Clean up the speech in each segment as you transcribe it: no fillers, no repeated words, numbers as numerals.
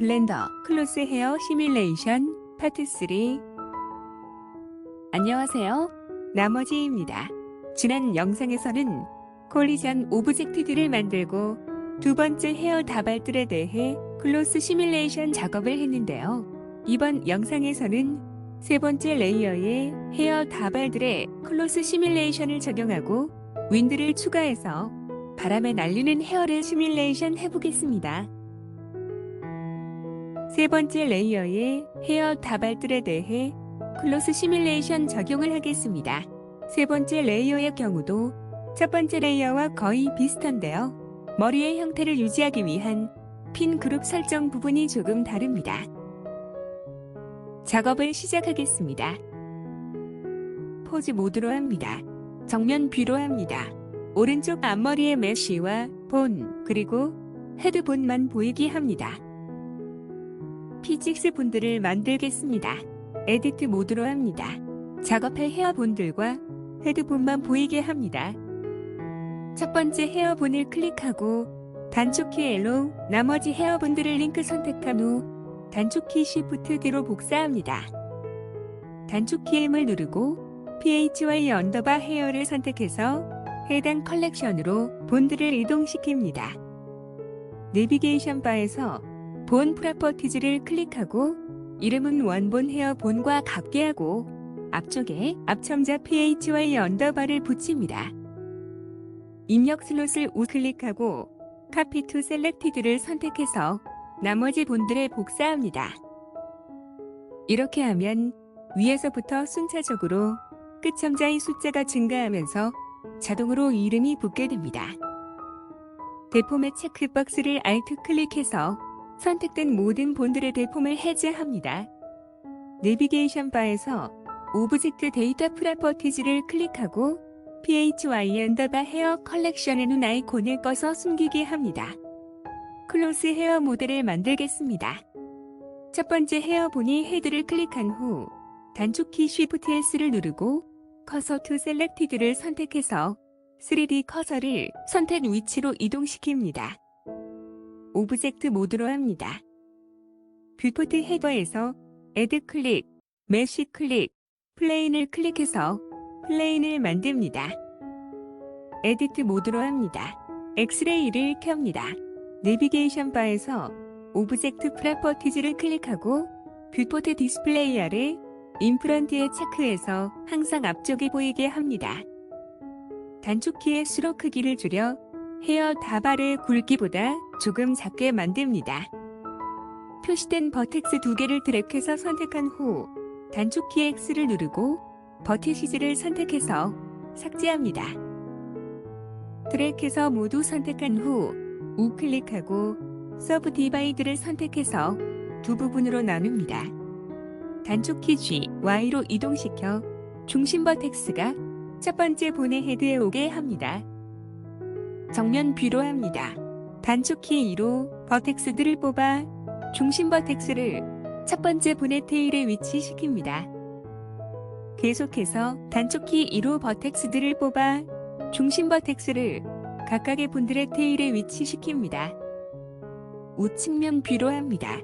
블렌더 클로스 헤어 시뮬레이션 파트 3. 안녕하세요. 나머지입니다. 지난 영상에서는 콜리전 오브젝트들을 만들고 두 번째 헤어 다발들에 대해 클로스 시뮬레이션 작업을 했는데요. 이번 영상에서는 세 번째 레이어의 헤어 다발들의 클로스 시뮬레이션을 적용하고 윈드를 추가해서 바람에 날리는 헤어를 시뮬레이션 해보겠습니다. 세 번째 레이어의 헤어 다발들에 대해 클로스 시뮬레이션 적용을 하겠습니다. 세 번째 레이어의 경우도 첫 번째 레이어와 거의 비슷한데요. 머리의 형태를 유지하기 위한 핀 그룹 설정 부분이 조금 다릅니다. 작업을 시작하겠습니다. 포즈 모드로 합니다. 정면 뷰로 합니다. 오른쪽 앞머리의 메쉬와 본, 그리고 헤드본만 보이게 합니다. 피직스 본들을 만들겠습니다. 에디트 모드로 합니다. 작업할 헤어본들과 헤드본만 보이게 합니다. 첫 번째 헤어본을 클릭하고 단축키 L로 나머지 헤어본들을 링크 선택한 후 단축키 Shift D로 복사합니다. 단축키 M을 누르고 PHY 언더바 헤어를 선택해서 해당 컬렉션으로 본들을 이동시킵니다. 내비게이션 바에서 본 프로퍼티즈를 클릭하고 이름은 원본 헤어 본과 같게 하고 앞쪽에 앞첨자 PHY 언더바를 붙입니다. 입력 슬롯을 우클릭하고 Copy to Selected를 선택해서 나머지 본들에 복사합니다. 이렇게 하면 위에서부터 순차적으로 끝첨자의 숫자가 증가하면서 자동으로 이름이 붙게 됩니다. 대폼의 체크박스를 Alt 클릭해서 선택된 모든 본들의 대폼을 해제합니다. 내비게이션 바에서 오브젝트 데이터 프로퍼티즈를 클릭하고 PHY 언더바 헤어 컬렉션의 눈 아이콘을 꺼서 숨기게 합니다. 클로스 헤어 모델을 만들겠습니다. 첫 번째 헤어본이 헤드를 클릭한 후 단축키 Shift S를 누르고 커서 to Selected를 선택해서 3D 커서를 선택 위치로 이동시킵니다. 오브젝트 모드로 합니다. 뷰포트 헤더에서 Add 클릭, 메쉬 클릭, 플레인을 클릭해서 플레인을 만듭니다. 에디트 모드로 합니다. 엑스레이를 켭니다. 내비게이션 바에서 오브젝트 프로퍼티즈를 클릭하고 뷰포트 디스플레이 아래 인프런트에 체크해서 항상 앞쪽에 보이게 합니다. 단축키의 수로 크기를 줄여 헤어 다발의 굵기보다 조금 작게 만듭니다. 표시된 버텍스 두 개를 드래그해서 선택한 후 단축키 X를 누르고 버티시즈를 선택해서 삭제합니다. 드래그해서 모두 선택한 후 우클릭하고 서브 디바이드를 선택해서 두 부분으로 나눕니다. 단축키 G, Y로 이동시켜 중심 버텍스가 첫 번째 본의 헤드에 오게 합니다. 정면 뷰로 합니다. 단축키 2로 버텍스들을 뽑아 중심 버텍스를 첫 번째 본의 테일에 위치시킵니다. 계속해서 단축키 2로 버텍스들을 뽑아 중심 버텍스를 각각의 본들의 테일에 위치시킵니다. 우측면 뷰로 합니다.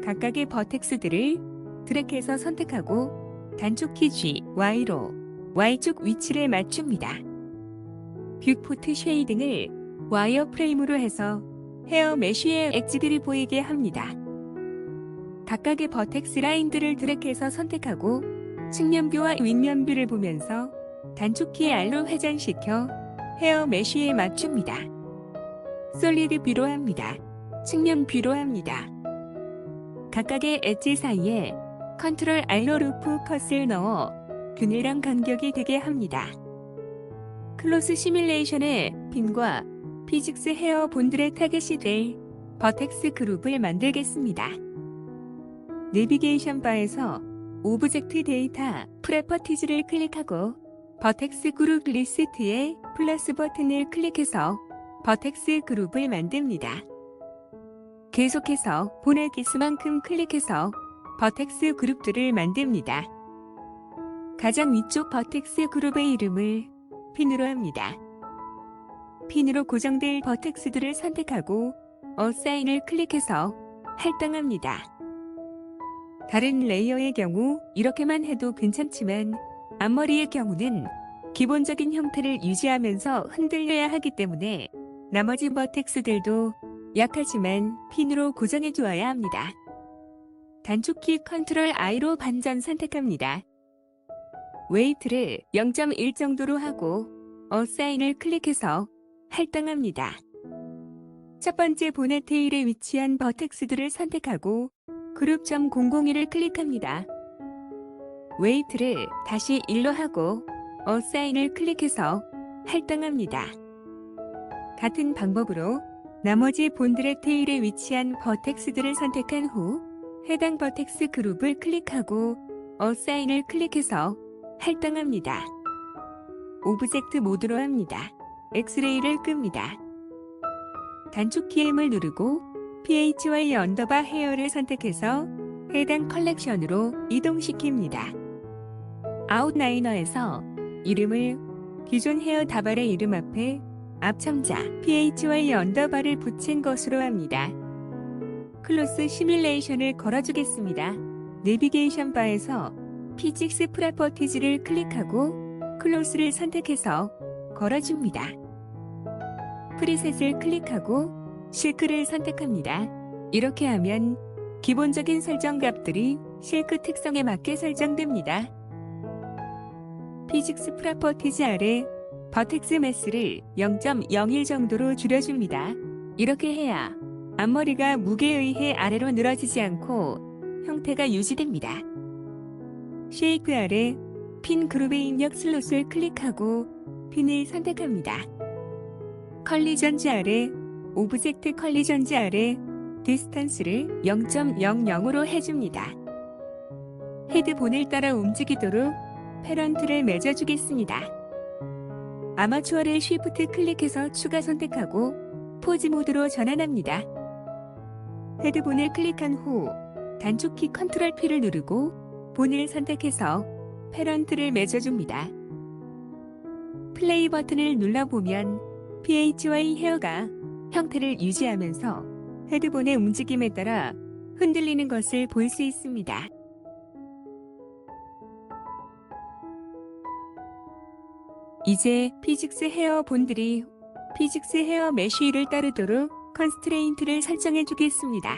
각각의 버텍스들을 드래그해서 선택하고 단축키 G, Y로 Y축 위치를 맞춥니다. 뷰포트 쉐이딩을 와이어프레임으로 해서 헤어 메쉬의 엣지들이 보이게 합니다. 각각의 버텍스 라인들을 드래그해서 선택하고 측면뷰와 윗면뷰를 보면서 단축키 R로 회전시켜 헤어 메쉬에 맞춥니다. 솔리드 뷰로 합니다. 측면 뷰로 합니다. 각각의 엣지 사이에 컨트롤 R로 루프 컷을 넣어 균일한 간격이 되게 합니다. 클로스 시뮬레이션의 핀과 피직스 헤어 본들의 타겟이 될 버텍스 그룹을 만들겠습니다. 내비게이션 바에서 오브젝트 데이터 프로퍼티즈를 클릭하고 버텍스 그룹 리스트에 플러스 버튼을 클릭해서 버텍스 그룹을 만듭니다. 계속해서 본의 개수만큼 클릭해서 버텍스 그룹들을 만듭니다. 가장 위쪽 버텍스 그룹의 이름을 핀으로 합니다. 핀으로 고정될 버텍스들을 선택하고 어사인을 클릭해서 할당합니다. 다른 레이어의 경우 이렇게만 해도 괜찮지만 앞머리의 경우는 기본적인 형태를 유지하면서 흔들려야 하기 때문에 나머지 버텍스들도 약하지만 핀으로 고정해 두어야 합니다. 단축키 컨트롤 I로 반전 선택합니다. 웨이트를 0.1 정도로 하고 어사인을 클릭해서 할당합니다. 첫 번째 보넷 테일에 위치한 버텍스들을 선택하고 그룹 001을 클릭합니다. 웨이트를 다시 1로 하고 어사인을 클릭해서 할당합니다. 같은 방법으로 나머지 본드의 테일에 위치한 버텍스들을 선택한 후 해당 버텍스 그룹을 클릭하고 어사인을 클릭해서 할당합니다. 오브젝트 모드로 합니다. 엑스레이를 끕니다. 단축키 M을 누르고 PHY 언더바 헤어를 선택해서 해당 컬렉션으로 이동시킵니다. 아웃라이너에서 이름을 기존 헤어 다발의 이름 앞에 앞첨자 PHY 언더바를 붙인 것으로 합니다. 클로스 시뮬레이션을 걸어주겠습니다. 내비게이션 바에서 피직스 프로퍼티즈를 클릭하고 클로스를 선택해서 걸어줍니다. 프리셋을 클릭하고 실크를 선택합니다. 이렇게 하면 기본적인 설정 값들이 실크 특성에 맞게 설정됩니다. 피직스 프로퍼티즈 아래 버텍스 매스를 0.01 정도로 줄여줍니다. 이렇게 해야 앞머리가 무게에 의해 아래로 늘어지지 않고 형태가 유지됩니다. 쉐이프 아래 핀 그룹의 입력 슬롯을 클릭하고 핀을 선택합니다. 컬리전즈 아래 오브젝트 컬리전즈 아래 디스턴스를 0.00으로 해줍니다. 헤드본을 따라 움직이도록 패런트를 맺어주겠습니다. 아마추어를 쉬프트 클릭해서 추가 선택하고 포즈 모드로 전환합니다. 헤드본을 클릭한 후 단축키 컨트롤 P를 누르고 본을 선택해서 패런트를 맺어줍니다. 플레이 버튼을 눌러보면 PHY 헤어가 형태를 유지하면서 헤드본의 움직임에 따라 흔들리는 것을 볼 수 있습니다. 이제 피직스 헤어 본들이 피직스 헤어 메쉬를 따르도록 컨스트레인트를 설정해 주겠습니다.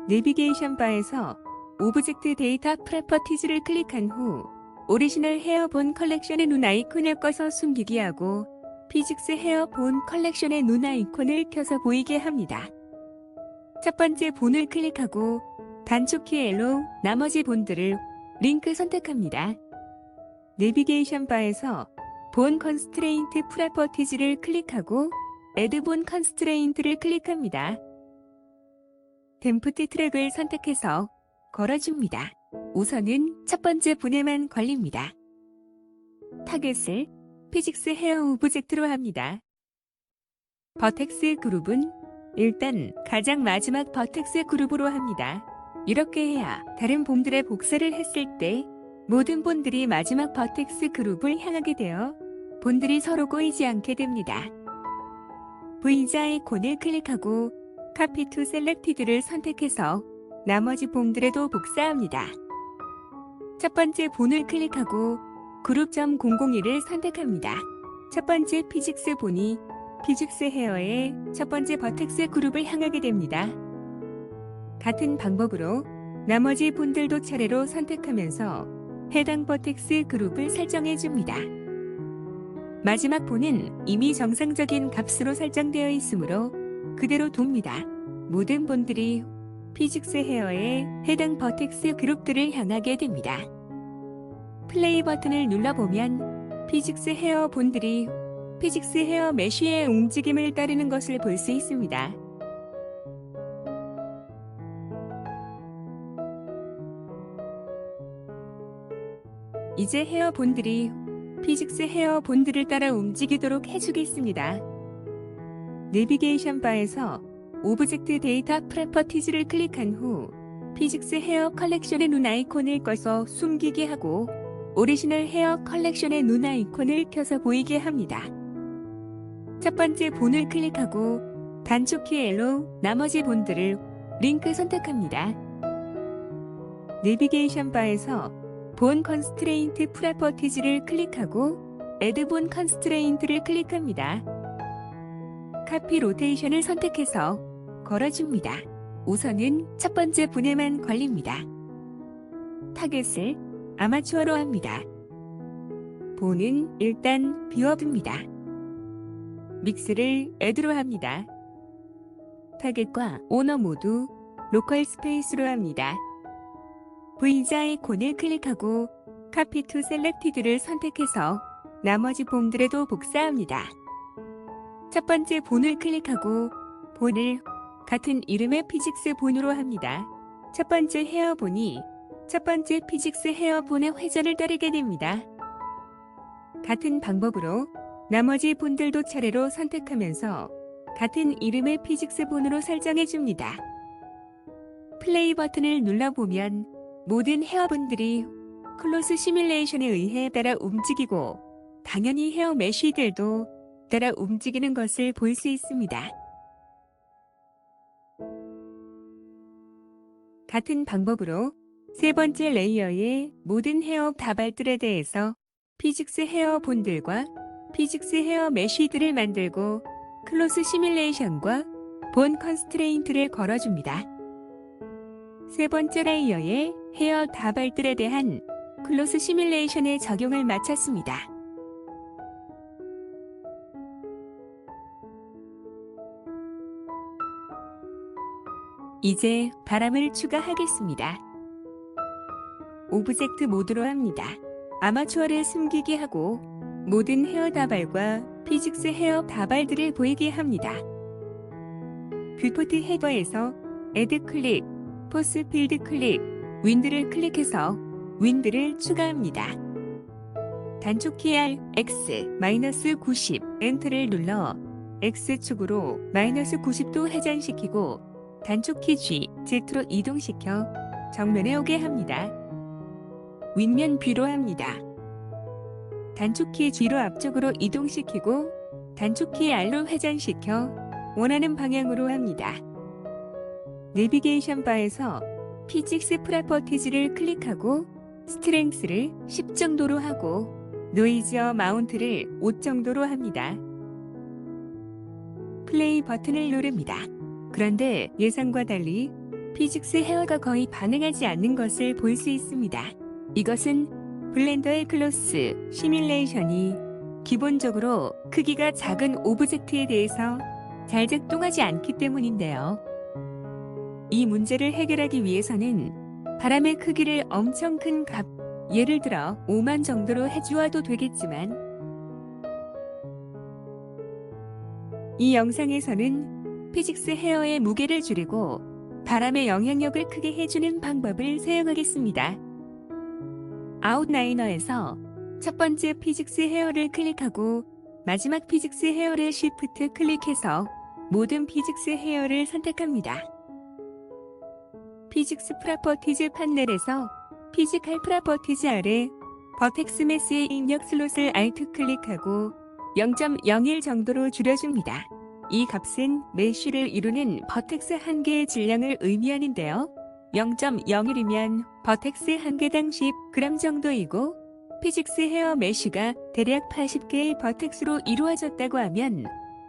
내비게이션 바에서 오브젝트 데이터 프로퍼티즈를 클릭한 후 오리지널 헤어 본 컬렉션의 눈 아이콘을 꺼서 숨기게 하고 피직스 헤어 본 컬렉션의 눈 아이콘을 켜서 보이게 합니다. 첫 번째 본을 클릭하고 단축키 L로 나머지 본들을 링크 선택합니다. 내비게이션 바에서 본 컨스트레인트 프로퍼티즈를 클릭하고 애드 본 컨스트레인트를 클릭합니다. 댐프트 트랙을 선택해서 걸어줍니다. 우선은 첫 번째 본에만 걸립니다. 타겟을 피직스 헤어 오브젝트로 합니다. 버텍스 그룹은 일단 가장 마지막 버텍스 그룹으로 합니다. 이렇게 해야 다른 본들의 복사를 했을 때 모든 본들이 마지막 버텍스 그룹을 향하게 되어 본들이 서로 꼬이지 않게 됩니다. V자 아이콘을 클릭하고 Copy to Selected를 선택해서 나머지 본들에도 복사합니다. 첫 번째 본을 클릭하고 그룹 001을 선택합니다. 첫 번째 피직스 본이 피직스 헤어의 첫 번째 버텍스 그룹을 향하게 됩니다. 같은 방법으로 나머지 본들도 차례로 선택하면서 해당 버텍스 그룹을 설정해 줍니다. 마지막 본은 이미 정상적인 값으로 설정되어 있으므로 그대로 둡니다. 모든 본들이 피직스 헤어의 해당 버텍스 그룹들을 향하게 됩니다. 플레이 버튼을 눌러보면 피직스 헤어 본들이 피직스 헤어 메쉬의 움직임을 따르는 것을 볼 수 있습니다. 이제 헤어 본들이 피직스 헤어 본들을 따라 움직이도록 해주겠습니다. 내비게이션 바에서 오브젝트 데이터 프로퍼티즈를 클릭한 후 피직스 헤어 컬렉션의 눈 아이콘을 꺼서 숨기게 하고 오리지널 헤어 컬렉션의 눈 아이콘을 켜서 보이게 합니다. 첫 번째 본을 클릭하고 단축키 L로 나머지 본들을 링크 선택합니다. 내비게이션 바에서 본 컨스트레인트 프로퍼티즈를 클릭하고 애드 본 컨스트레인트를 클릭합니다. 카피 로테이션을 선택해서 걸어줍니다. 우선은 첫 번째 분에만 걸립니다. 타겟을 아마추어로 합니다. 본은 일단 비워둡니다. 믹스를 애드로 합니다. 타겟과 오너 모두 로컬 스페이스로 합니다. V자 아이콘을 클릭하고 카피 투 셀렉티드를 선택해서 나머지 봄들에도 복사합니다. 첫 번째 본을 클릭하고 본을 같은 이름의 피직스 본으로 합니다. 첫 번째 헤어본이 첫 번째 피직스 헤어본의 회전을 따르게 됩니다. 같은 방법으로 나머지 본들도 차례로 선택하면서 같은 이름의 피직스 본으로 설정해줍니다. 플레이 버튼을 눌러보면 모든 헤어본들이 클로스 시뮬레이션에 의해 따라 움직이고 당연히 헤어 메쉬들도 따라 움직이는 것을 볼 수 있습니다. 같은 방법으로 세 번째 레이어의 모든 헤어 다발들에 대해서 피직스 헤어 본들과 피직스 헤어 메쉬들을 만들고 클로스 시뮬레이션과 본 컨스트레인트를 걸어줍니다. 세 번째 레이어의 헤어 다발들에 대한 클로스 시뮬레이션의 적용을 마쳤습니다. 이제 바람을 추가하겠습니다. 오브젝트 모드로 합니다. 아마추어를 숨기게 하고 모든 헤어 다발과 피직스 헤어 다발들을 보이게 합니다. 뷰포트 헤더에서 애드 클릭, 포스 필드 클릭, 윈드를 클릭해서 윈드를 추가합니다. 단축키 X-90 엔터를 눌러 X축으로 -90도 회전시키고 단축키 G, Z로 이동시켜 정면에 오게 합니다. 윗면 뷰로 합니다. 단축키 G로 앞쪽으로 이동시키고 단축키 R로 회전시켜 원하는 방향으로 합니다. 내비게이션 바에서 피직스 프로퍼티즈를 클릭하고 스트렝스를 10 정도로 하고 노이즈어 마운트를 5 정도로 합니다. 플레이 버튼을 누릅니다. 그런데 예상과 달리 피직스 헤어가 거의 반응하지 않는 것을 볼 수 있습니다. 이것은 블렌더의 클로스 시뮬레이션이 기본적으로 크기가 작은 오브젝트에 대해서 잘 작동하지 않기 때문인데요. 이 문제를 해결하기 위해서는 바람의 크기를 엄청 큰 값, 예를 들어 5만 정도로 해주어도 되겠지만 이 영상에서는 피직스 헤어의 무게를 줄이고 바람의 영향력을 크게 해주는 방법을 사용하겠습니다. 아웃라이너에서 첫 번째 피직스 헤어를 클릭하고 마지막 피직스 헤어를 쉬프트 클릭해서 모든 피직스 헤어를 선택합니다. 피직스 프로퍼티즈 판넬에서 피지컬 프로퍼티즈 아래 버텍스 매스의 입력 슬롯을 Alt 클릭하고 0.01 정도로 줄여줍니다. 이 값은 메쉬를 이루는 버텍스 한 개의 질량을 의미하는데요. 0.01이면 버텍스 한 개당 10g 정도이고 피직스 헤어 메쉬가 대략 80개의 버텍스로 이루어졌다고 하면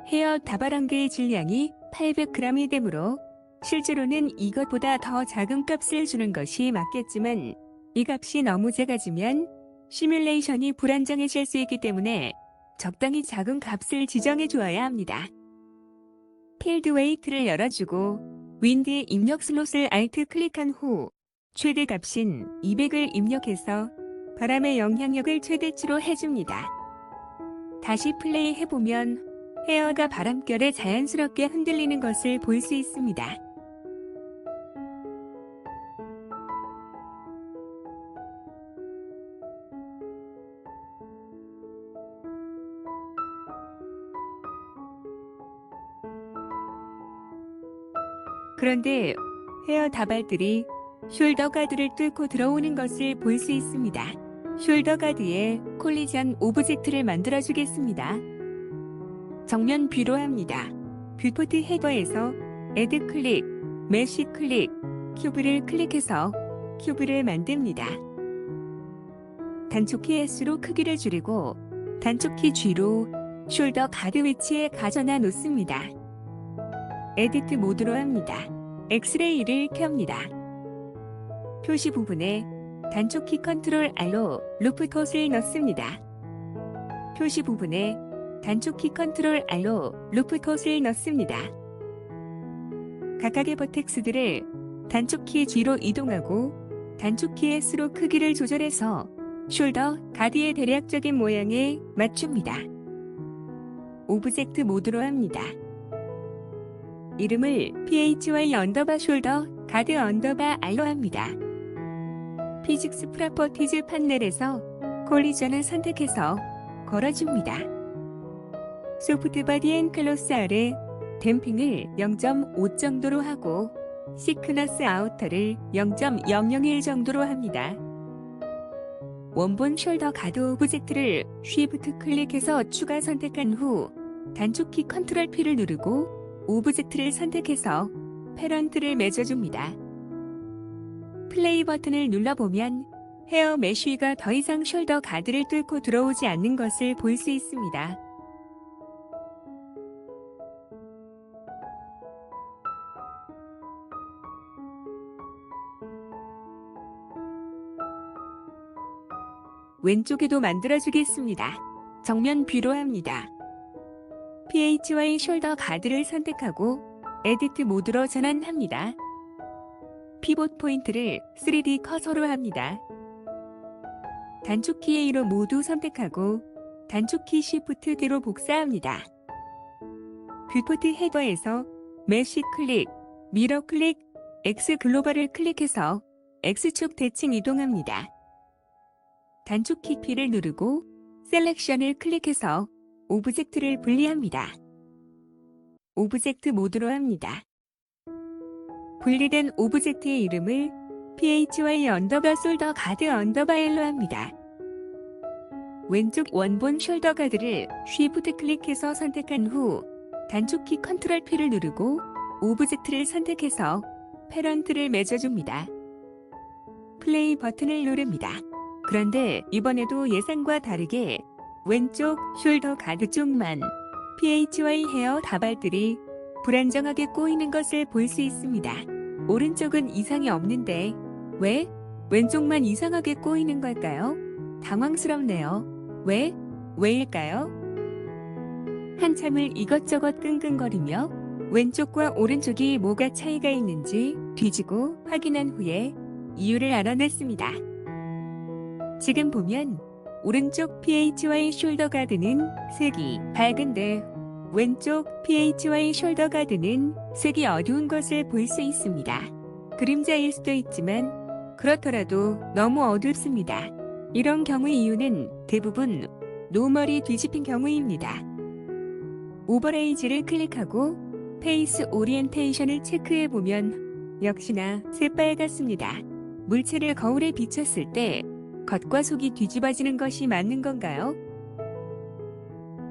헤어 다발 한 개의 질량이 800g이 되므로 실제로는 이것보다 더 작은 값을 주는 것이 맞겠지만 이 값이 너무 작아지면 시뮬레이션이 불안정해질 수 있기 때문에 적당히 작은 값을 지정해 주어야 합니다. 필드 웨이트를 열어주고 윈드의 입력 슬롯을 Alt 클릭한 후 최대 값인 200을 입력해서 바람의 영향력을 최대치로 해줍니다. 다시 플레이 해보면 헤어가 바람결에 자연스럽게 흔들리는 것을 볼 수 있습니다. 그런데 헤어 다발들이 숄더 가드를 뚫고 들어오는 것을 볼 수 있습니다. 숄더 가드에 콜리전 오브젝트를 만들어 주겠습니다. 정면 뷰로 합니다. 뷰포트 헤더에서 애드 클릭, 메쉬 클릭, 큐브를 클릭해서 큐브를 만듭니다. 단축키 S로 크기를 줄이고 단축키 G로 숄더 가드 위치에 가져다 놓습니다. 에디트 모드로 합니다. 엑스레이를 켭니다. 표시 부분에 단축키 컨트롤 R로 루프컷을 넣습니다. 표시 부분에 단축키 컨트롤 R로 루프컷을 넣습니다. 각각의 버텍스들을 단축키 G로 이동하고 단축키 S로 크기를 조절해서 숄더 가드의 대략적인 모양에 맞춥니다. 오브젝트 모드로 합니다. 이름을 phy 언더바 숄더 가드 언더바 R로 합니다. 피직스 프로퍼티즈 판넬에서 콜리전을 선택해서 걸어줍니다. 소프트 바디 앤 클로스 R에 댐핑을 0.5 정도로 하고 시크너스 아우터를 0.001 정도로 합니다. 원본 숄더 가드 오브젝트를 쉬프트 클릭해서 추가 선택한 후 단축키 컨트롤 P를 누르고 오브젝트를 선택해서 패런트를 맺어줍니다. 플레이 버튼을 눌러보면 헤어 메쉬가 더 이상 숄더 가드를 뚫고 들어오지 않는 것을 볼 수 있습니다. 왼쪽에도 만들어주겠습니다. 정면 뷰로 합니다. phy 숄더 가드를 선택하고 에디트 모드로 전환합니다. 피봇 포인트를 3D 커서로 합니다. 단축키 A로 모두 선택하고 단축키 Shift D로 복사합니다. 뷰포트 헤더에서 메쉬 클릭, 미러 클릭, X 글로벌을 클릭해서 X축 대칭 이동합니다. 단축키 P를 누르고 셀렉션을 클릭해서 오브젝트를 분리합니다. 오브젝트 모드로 합니다. 분리된 오브젝트의 이름을 phy 언더바 숄더 가드 언더바 L로 합니다. 왼쪽 원본 숄더 가드를 쉬프트 클릭해서 선택한 후 단축키 컨트롤 P를 누르고 오브젝트를 선택해서 패런트를 맺어줍니다. 플레이 버튼을 누릅니다. 그런데 이번에도 예상과 다르게 왼쪽 숄더 가드 쪽만 phy 헤어 다발들이 불안정하게 꼬이는 것을 볼 수 있습니다. 오른쪽은 이상이 없는데 왜 왼쪽만 이상하게 꼬이는 걸까요? 당황스럽네요. 왜일까요? 한참을 이것저것 끙끙거리며 왼쪽과 오른쪽이 뭐가 차이가 있는지 뒤지고 확인한 후에 이유를 알아냈습니다. 지금 보면 오른쪽 phy 숄더 가드는 색이 밝은데 왼쪽 phy 숄더 가드는 색이 어두운 것을 볼 수 있습니다. 그림자일 수도 있지만 그렇더라도 너무 어둡습니다. 이런 경우의 이유는 대부분 노멀이 뒤집힌 경우입니다. 오버레이지를 클릭하고 페이스 오리엔테이션을 체크해보면 역시나 새빨갛습니다. 물체를 거울에 비쳤을 때 겉과 속이 뒤집어지는 것이 맞는 건가요?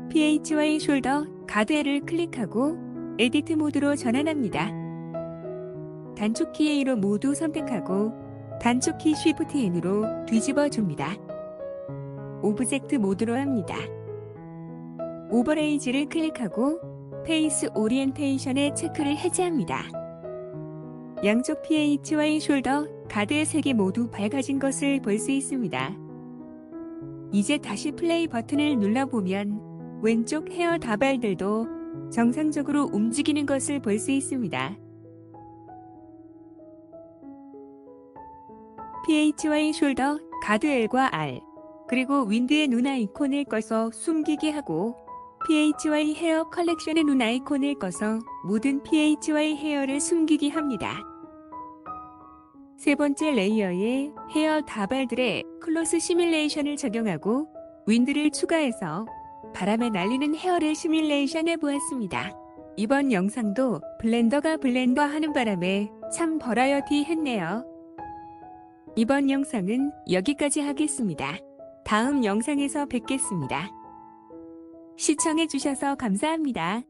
phy 숄더 가드를 클릭하고 에디트 모드로 전환합니다. 단축키 A로 모두 선택하고 단축키 Shift N으로 뒤집어 줍니다. 오브젝트 모드로 합니다. 오버레이지를 클릭하고 페이스 오리엔테이션의 체크를 해제합니다. 양쪽 phy 숄더 가드의 색이 모두 밝아진 것을 볼 수 있습니다. 이제 다시 플레이 버튼을 눌러보면 왼쪽 헤어 다발들도 정상적으로 움직이는 것을 볼 수 있습니다. phy 숄더 가드 L과 R 그리고 윈드의 눈 아이콘을 꺼서 숨기게 하고 phy 헤어 컬렉션의 눈 아이콘을 꺼서 모든 phy 헤어를 숨기게 합니다. 세 번째 레이어에 헤어 다발들의 클로스 시뮬레이션을 적용하고 윈드를 추가해서 바람에 날리는 헤어를 시뮬레이션해 보았습니다. 이번 영상도 블렌더가 블렌더하는 바람에 참 버라이어티 했네요. 이번 영상은 여기까지 하겠습니다. 다음 영상에서 뵙겠습니다. 시청해주셔서 감사합니다.